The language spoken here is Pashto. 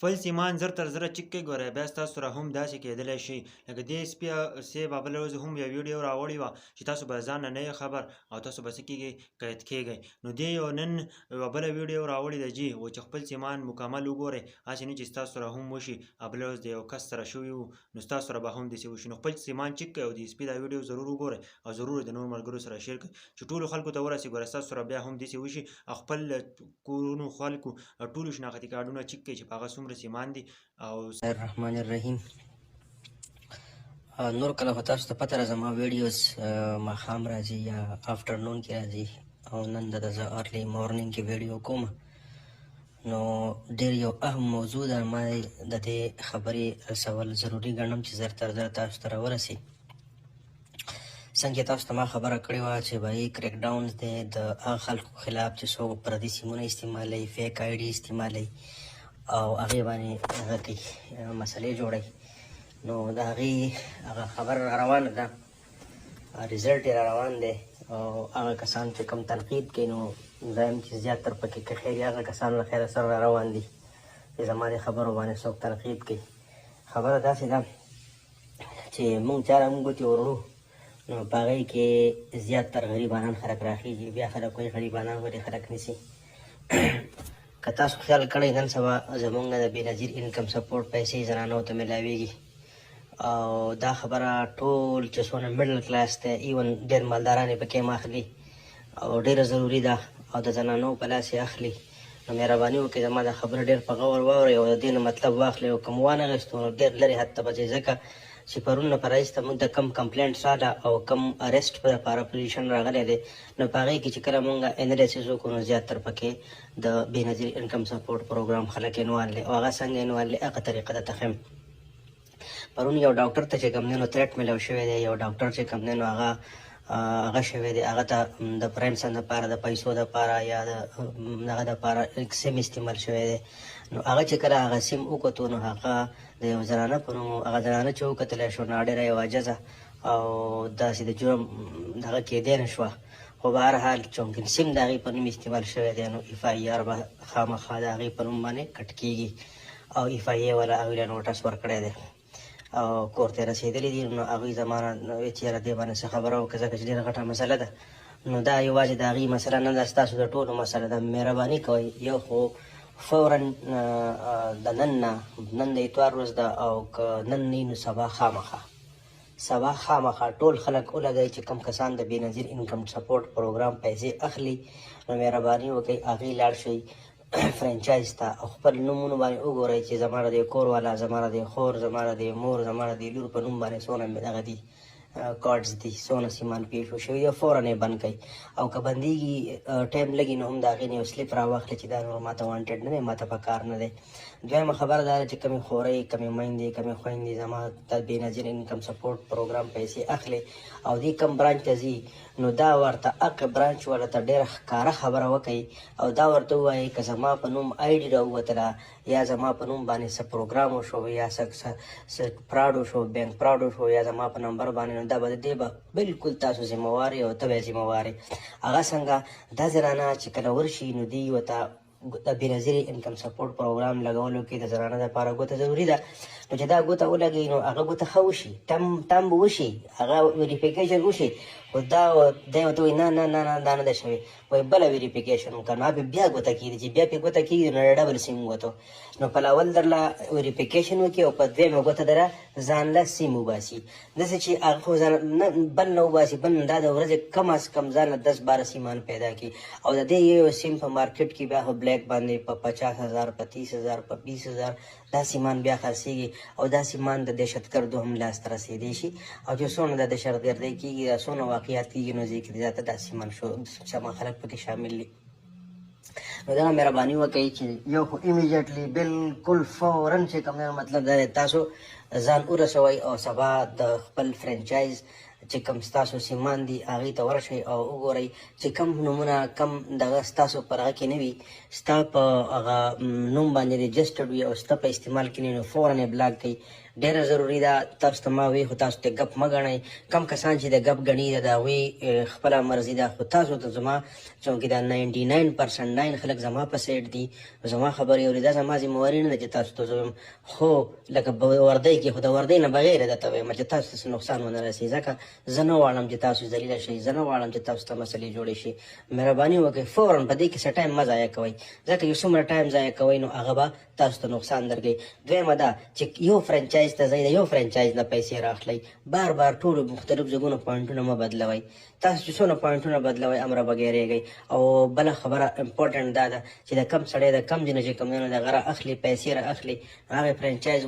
خپل سیمان زر تر زره چک کوئ ګوره بیا ستاسو سره هم داسې کېدلی شي لکه دې سپي به بله ورځ هم یو ویډیو راوړې وه چې تاسو به ځان نه نه خبر او تاسو به څه کېږئ قید کېږئ نو دې یو نن یوه بله ویډیو راوړې ده جي و چې خپل سیمان مکمل وګورئ هسې نه چې ستاسو سره هم وشي او بله ورځ د یو کس سره شوي وو نو ستاسو سره به هم داسې وشي نو خپل سیمان چک کړئ او د سپي دا ویډیو ضرور وګورئ او ضرور د نورو ملګرو سره شیر کړئ چې ټولو خلکو ته ورسي ګوره ستاسو سره بیا هم داسې وشي او خپل کورونو خلکو ټولو شناختي کارډونه چک کړئ چې په هغه څومره سیمان دي او الرحمن الرحیم. نور کله خو تاسو ته پته راځه ما ویډیوز ماښام راځي یا افټرنون کې راځي او نن د زه ارلی مورنینګ کې ویډیو کوم نو ډېر یو اهم موضوع ده ما د دې خبرې رسول ضروري ګڼم چې زر تر زر تاسو ته راورسي. څنګه تاسو ته ما خبره کړې وه چې بهي کریک ډاونز دی د هغه خلکو خلاف چې څوک پردي سیمونه استعمالوي فیک آی ډي استعمالوي او هغې باندې هغه کوي مسلې جوړوي نو د هغې هغه خبر را روانه ده رزلټ یې را روان دی او هغه کسان چې کوم تنقید کوي نو زه یم چې زیاتر پکې که خیر هغه کسان له خیره سره را روان دي چې زما دې خبرو باندې څوک تنقید کوي. خبره داسې ده چې مونږ چاره مونږ ګوتې ورړو نو په هغې کې زیاتر غریبانان خلک راخېږي بیا خلک وایي غریبانان ولې خلک نیسي. که تاسو خیال کړئ نن سبا زمونږ د بېنظیر انکم سپورټ پیسې زنانو ته میلاویږي او دا خبره ټول چې څونه میډل کلاس دی ایون ډېر مالداران یې پکې اخلي او ډېره ضروري ده او د زنانو په لاس یې اخلي نو مهرباني وکړئ زما دا خبره ډېر په غور واورئ او د دې نه مطلب واخلئ او که مو وانغېستو نو ډېر لرې حد ته به ځئ ځکه چې پرون نه په راځي ته موږ د کم کمپلینټ راله او کم ارسټ په دپاره پوزیشن راغلی دی نو په هغې کې چې کله مونږ انالیسس وکړو نو زیاتر پکې د بېنظیر انکم سپورټ پروګرام خلک انوال دی او هغه څنګه انوال دی هغه طریقه درته ښیم. پرون یو ډاکټر ته چې کوم دی نو تھریټ میلاو شوی دی یو ډاکټر چې کوم دی نو هغه شوی دی هغه ته د فرینډسن دپاره د پیسو دپاره یا د هغه دپاره سیم استعمال شوی دی نو هغه چې کله هغه سیم وکتو نو هغه د یو زنانه په نوم هغه زنانه چې وکتلی شو نو ډېره یو عاجزه او داسې د جرم دغه کېدی نه شوه خو به هر حال چونکې سیم د هغې په نوم استعمال شوی دی نو اف آی آر به خامخا د هغې په نوم باندې کټ کېږي او اف آی اے والا هغوی له نوټس ورکړی دی او کور ته یې رسېدلي دي نو هغوی زما نه وایي چې یاره دې باندې څه خبره وکړه ځکه چې ډېره غټه مسله ده نو دا یوازې د هغې مسله نه ده ستاسو د ټولو مسله ده. مهرباني کوئ یو خو فورا د نن د اتوار ورځ ده او که نن نه نو سبا خامخا ټول خلک ولګئ چې کوم کسان د بېنظیر انکم سپورټ پروګرام پیسې اخلي نو مهرباني وکړئ هغې لاړ شئ فرانچایز ته او خپل نومونو باندې وګورئ چې زما د کور والا زما د خور زما د مور زما د لور په نوم باندې څونه دغه دي کارډز دي څونه سیمان پیښ شوي دي فورا یې بند کړئ او که بندېږي ټایم لګي نو هم د هغې نه یو سلیپ راواخلئ چې دا نور ماته وانټډ نه دی ماته په کار نه دی. دویمه خبره دا ده چې کمې خورۍ کمې میندې کمې خویندې زما د بېنظیر انکم سپورټ پروګرام پیسې اخلي او دې کم برانچ ته ځي نو دا ورته هغه برانچ والا ته ډېره ښکاره خبره وکړئ او دا ورته ووایئ که زما په نوم آی ډي راووتله یا زما په نوم باندې څه پروګرام وشو یا څه فراډ وشو بینک فراډ وشو یا زما په نمبر باندې نو دا به د دې به بلکل تاسو ذموار یې او ته به یې ذموار یې. هغه څنګه دا زنانه چې کله ورشي نو دوی ورته د بېنظیر انکم سپورټ پروګرام لګولو کې د زنانه دپاره ګوته ضروري ده نو چې دا ګوته ولګوي نو هغه ګوته ښه وشي ټم به وشي هغه ویریفیکیشن وشي خو دا دی ورته وایي نه نه نه نه دا نه ده شوې وایي بله ویریفیکیشن وکړه نو هغه بیا ګوته کېږي چې بیا پې ګوته کېږي نو ډبل سیم ووتو نو په اول درله ویریفیکیشن وکړي او په دویمه ګوته دره ځان له سیم وباسي داسې چې هغه خو بل نه وباسي بل دا د ورځې کم از کم ځان له 10-12 سیمان پیدا کړي او د دې یو سیم په مارکیټ کې بیا خو بلیک باندې په 50,000 په 30,000 په 20,000 دا سیمان بیا خرڅېږي او دا سیمان د دهشتګردو هم لاسته رسېدی شي او چې څونه د دهشتګردۍ کېږي دا څونه واقعیات کېږي نو ځای کې زیاته دا سیمان شما خلک پکې شامل دي نو دغه مهرباني وکړئ چې یو خو ایمیډیټلی بلکل فورا چې کوم مطلب دا دی تاسو ځان ورسوئ او سبا د خپل فرانچایز چې کوم ستاسو سیمان دي هغې ته ورشئ او وګورئ چې کوم نومونه کم دغه ستاسو پر هغه کې نه وي ستا په هغه نوم باندې رجسټرډ وي او ستا په استعمال کې نه نو فورا یې بلاک کړئ ډېره ضروري ده. تاسو ته ما وی خو تاسو ته ګپ مه ګڼئ. کم کسان چې د ګپ ګڼي د هغوی خپله مرضي ده، خو تاسو ته زما چونکې دا 99% خلک زما په سایډ دي، زما خبرې اوري، دا زما ذمهواري نه ده چې تاسو ته زه وایم. خو لکه وردۍ کې خو د وردۍ نه بغیر درته وایم چې تاسو ته نقصان ونه رسي، ځکه زه نه غواړم چې تاسو ذلیله شئ، زه نه غواړم چې تاسو ته مسلې جوړې شي. مهرباني وکړئ فوراً په دې کې څه ټایم مه ضایع کوئ، ځکه یو څومره ټایم ضایع کوئ نو هغه به تاسو ته نقصان درکوي. دویمه دا چې یو فرنچایز ته ځئ، د یو فرنچایز نه پیسې راخلئ، بار بار ټولو مختلف ځایونو پوینټونه مه بدلوئ. تاسو چې څونه پوینټونه بدلوئ امره بګیریږئ. او بله خبره امپورټنټ دا ده چې د کم سړی د کم ځای نه چې کوم دی نو د هغه را اخلي پیسې را اخلي، هغې فرنچایز